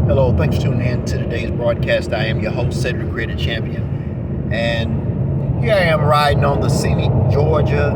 Hello, thanks for tuning in to today's broadcast. I am your host, Cedric Hampton, and here I am riding on the scenic Georgia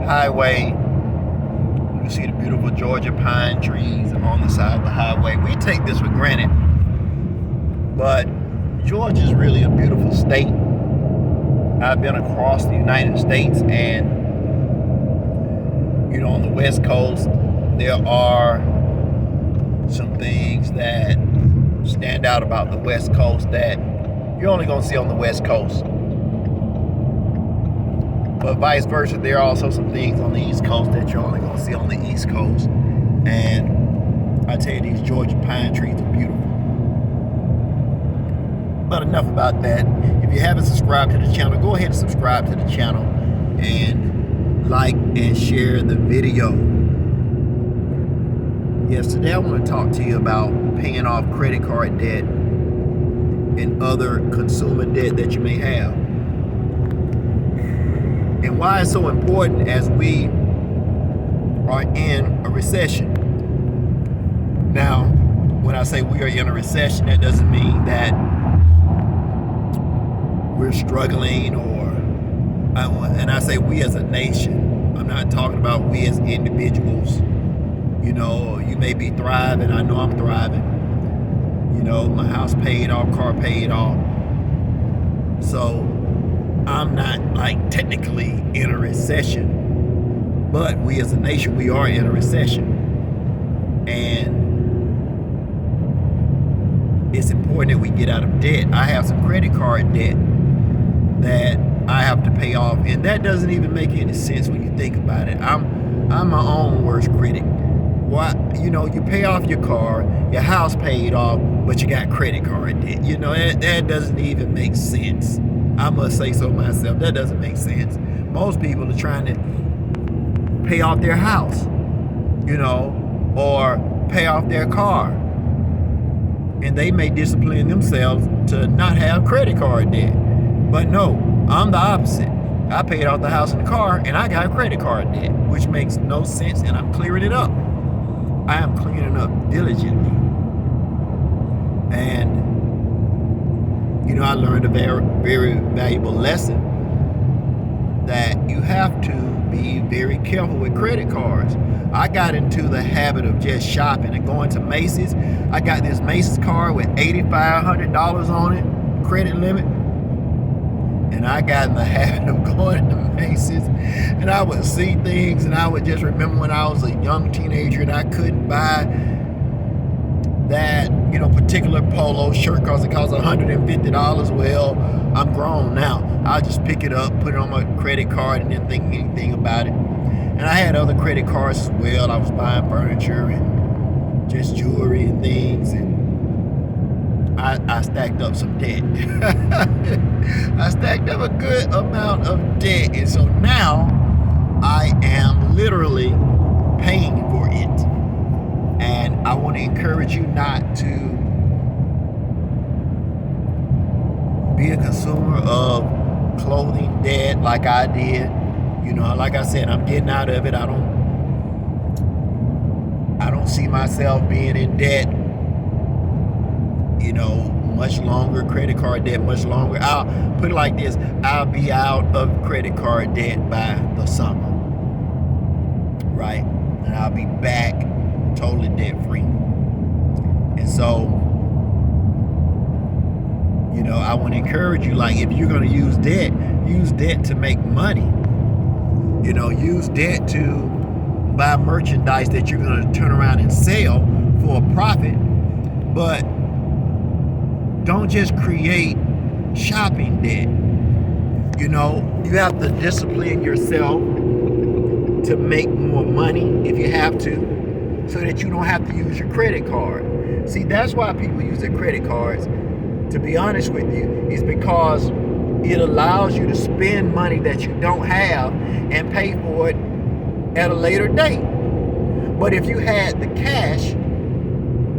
highway. You see the beautiful Georgia pine trees on the side of the highway. We take this for granted, but Georgia is really a beautiful state. I've been across the United States, and on the West Coast, there are some things that stand out about the West Coast that you're only going to see on the West Coast. But vice versa, there are also some things on the East Coast that you're only going to see on the East Coast. And I tell you, these Georgia pine trees are beautiful. But enough about that. If you haven't subscribed to the channel, go ahead and subscribe to the channel and like and share the video. Yes, today I want to talk to you about paying off credit card debt and other consumer debt that you may have. And why it's so important as we are in a recession. Now, when I say we are in a recession, that doesn't mean that we're struggling and I say we as a nation. I'm not talking about we as individuals. You may be thriving. I know I'm thriving. My house paid off, car paid off. So I'm not technically in a recession, but we as a nation, we are in a recession. And it's important that we get out of debt. I have some credit card debt that I have to pay off, and that doesn't even make any sense when you think about it. I'm my own worst critic. Why? You pay off your car, your house paid off, but you got credit card debt. That doesn't even make sense. I must say so myself. That doesn't make sense. Most people are trying to pay off their house, or pay off their car. And they may discipline themselves to not have credit card debt. But no, I'm the opposite. I paid off the house and the car, and I got credit card debt, which makes no sense, and I'm clearing it up. I am cleaning up diligently. And, I learned a very, very valuable lesson that you have to be very careful with credit cards. I got into the habit of just shopping and going to Macy's. I got this Macy's card with $8,500 on it, credit limit. And I got in the habit of going to Macy's, and I would see things, and I would just remember when I was a young teenager and I couldn't buy that, particular polo shirt because it cost $150. Well, I'm grown now. I'll just pick it up, put it on my credit card, and didn't think anything about it. And I had other credit cards as well. I was buying furniture and just jewelry and things, and I stacked up some debt. I stacked up a good amount of debt. And so now I am literally paying for it. And I want to encourage you not to be a consumer of clothing debt like I did. Like I said, I'm getting out of it. I don't see myself being in debt much longer, credit card debt much longer. I'll put it like this: I'll be out of credit card debt by the summer, right? And I'll be back totally debt free. And so, I want to encourage you, if you're going to use debt to make money. Use debt to buy merchandise that you're going to turn around and sell for a profit. But don't just create shopping debt. You have to discipline yourself to make more money if you have to, so that you don't have to use your credit card. See, that's why people use their credit cards, to be honest with you, is because it allows you to spend money that you don't have and pay for it at a later date. But if you had the cash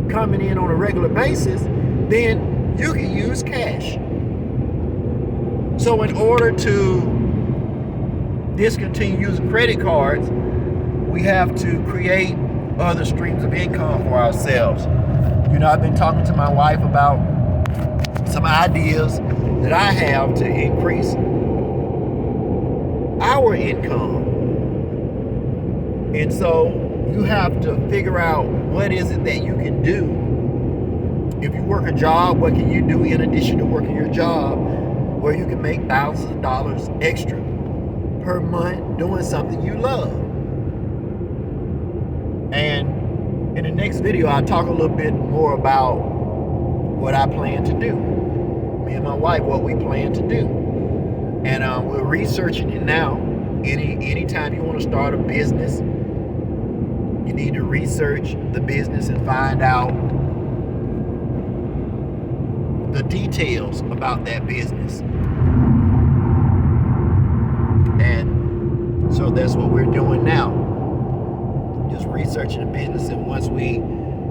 coming in on a regular basis, then you can use cash. So in order to discontinue using credit cards, we have to create other streams of income for ourselves. I've been talking to my wife about some ideas that I have to increase our income. And so you have to figure out what is it that you can do. If you work a job, what can you do in addition to working your job where you can make thousands of dollars extra per month doing something you love? And in the next video, I'll talk a little bit more about what I plan to do. Me and my wife, what we plan to do. And we're researching it now. Anytime you want to start a business, you need to research the business and find out the details about that business. And so that's what we're doing now. Just researching the business, and once we,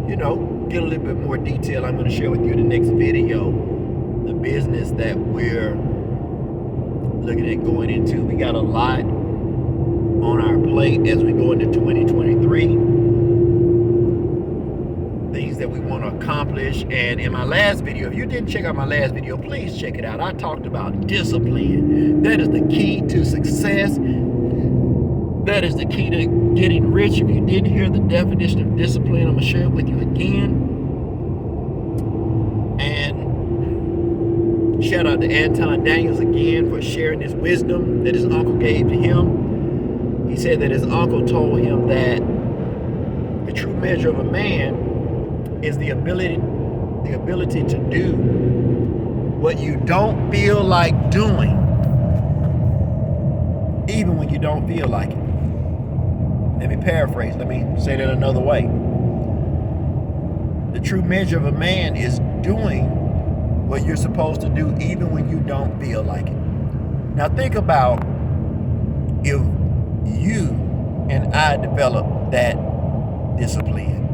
get a little bit more detail, I'm going to share with you in the next video the business that we're looking at going into. We got a lot on our plate as we go into 2023. Things that we want to accomplish. And in my last video, if you didn't check out my last video, please check it out. I talked about discipline. That is the key to success. That is the key to getting rich. If you didn't hear the definition of discipline, I'm going to share it with you again. And shout out to Anton Daniels again for sharing his wisdom that his uncle gave to him. He said that his uncle told him that the true measure of a man is the ability to do what you don't feel like doing, even when you don't feel like it. Let me paraphrase. Let me say that another way. The true measure of a man is doing what you're supposed to do even when you don't feel like it. Now think about if you and I develop that discipline.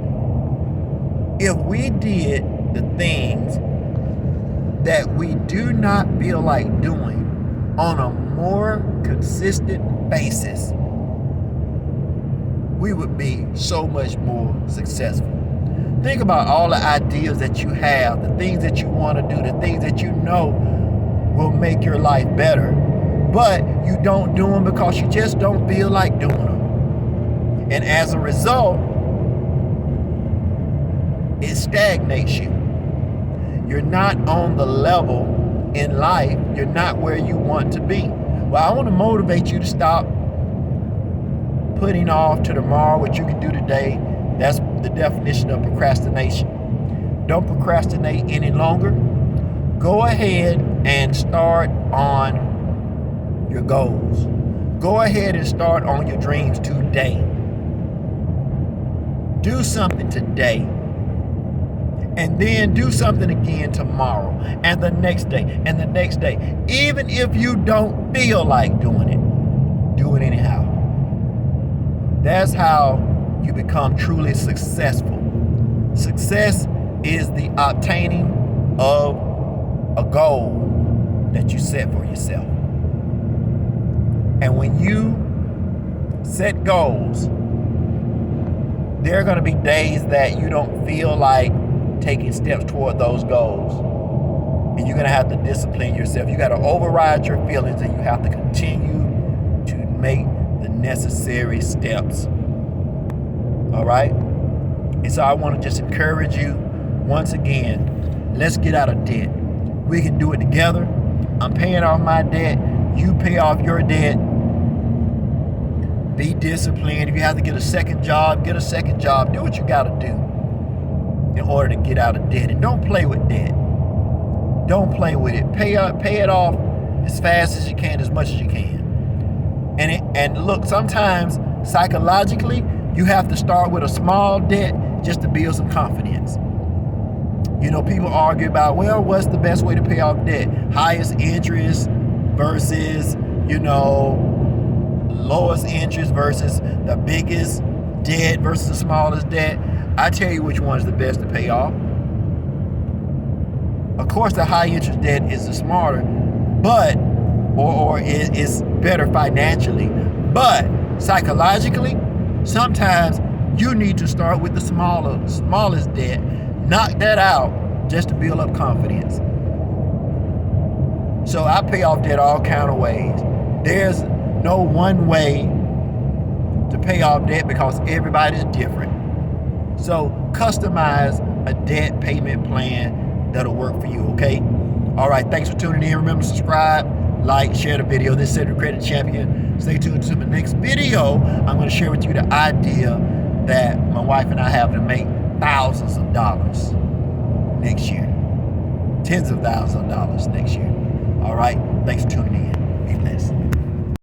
If we did the things that we do not feel like doing on a more consistent basis, we would be so much more successful. Think about all the ideas that you have, the things that you want to do, the things that you know will make your life better, but you don't do them because you just don't feel like doing them. And as a result, it stagnates you. You're not on the level in life. You're not where you want to be. Well, I want to motivate you to stop putting off to tomorrow what you can do today. That's the definition of procrastination. Don't procrastinate any longer. Go ahead and start on your goals. Go ahead and start on your dreams today. Do something today. And then do something again tomorrow, and the next day, and the next day. Even if you don't feel like doing it, do it anyhow. That's how you become truly successful. Success is the obtaining of a goal that you set for yourself. And when you set goals, there are going to be days that you don't feel like taking steps toward those goals. And you're going to have to discipline yourself. You got to override your feelings, and you have to continue to make the necessary steps. All right? And so I want to just encourage you once again, let's get out of debt. We can do it together. I'm paying off my debt. You pay off your debt. Be disciplined. If you have to get a second job, get a second job. Do what you got to do in order to get out of debt. And don't play with debt. Don't play with it. Pay it off as fast as you can, as much as you can. And look, sometimes psychologically, you have to start with a small debt just to build some confidence. People argue about, well, what's the best way to pay off debt? Highest interest versus, lowest interest versus the biggest debt versus the smallest debt. I tell you which one is the best to pay off. Of course, the high interest debt is the smarter, but or is better financially. But psychologically, sometimes You need to start with the smallest debt. Knock that out just to build up confidence. So I pay off debt all kind of ways. There's no one way to pay off debt because everybody's different. So customize a debt payment plan that'll work for you, okay? All right, thanks for tuning in. Remember to subscribe, like, share the video. This is Cedric Credit Champion. Stay tuned to the next video. I'm going to share with you the idea that my wife and I have to make thousands of dollars next year. Tens of thousands of dollars next year. All right, thanks for tuning in. Be blessed.